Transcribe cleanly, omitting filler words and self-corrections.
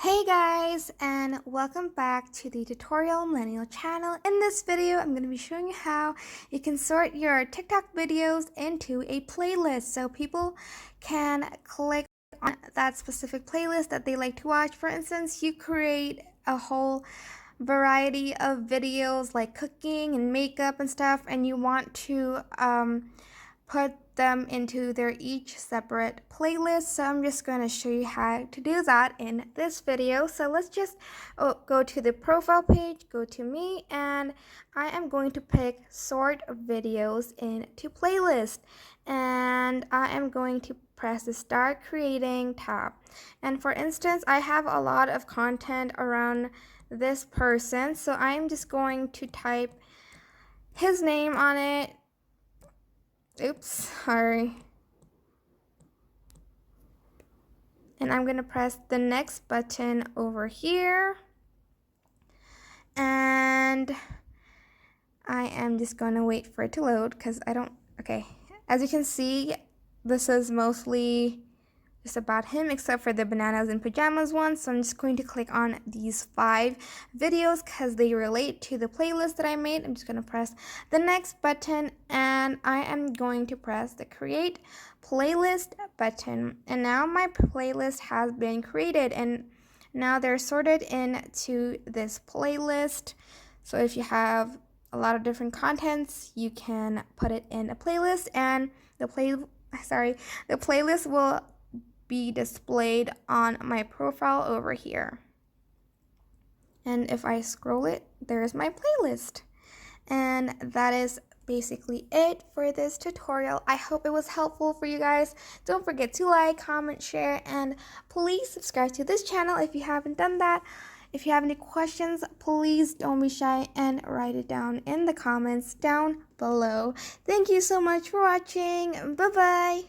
Hey guys, and welcome back to the Tutorial Millennial channel. In this video, I'm going to be showing you how you can sort your TikTok videos into a playlist so people can click on that specific playlist that they like to watch. For instance, you create a whole variety of videos like cooking and makeup and stuff, and you want to put them into their each separate playlist. So I'm just going to show you how to do that in this video. So let's just go to the profile page, go to me, and I am going to pick sort videos into playlist, and I am going to press the start creating tab. And for instance, I have a lot of content around this person, so I'm just going to type his name on it. Oops, sorry. And I'm going to press the next button over here. And I am just going to wait for it to load because okay. As you can see, this is mostly just about him except for the bananas and pajamas one. So I'm just going to click on these 5 videos because they relate to the playlist that I made. I'm just going to press the next button and I am going to press the create playlist button. And now my playlist has been created and now they're sorted into this playlist. So if you have a lot of different contents, you can put it in a playlist and the playlist will be displayed on my profile over here. And if I scroll it, there's my playlist. And that is basically it for this tutorial. I hope it was helpful for you guys. Don't forget to like, comment, share, and please subscribe to this channel if you haven't done that. If you have any questions, please don't be shy and write it down in the comments down below. Thank you so much for watching. Bye-bye.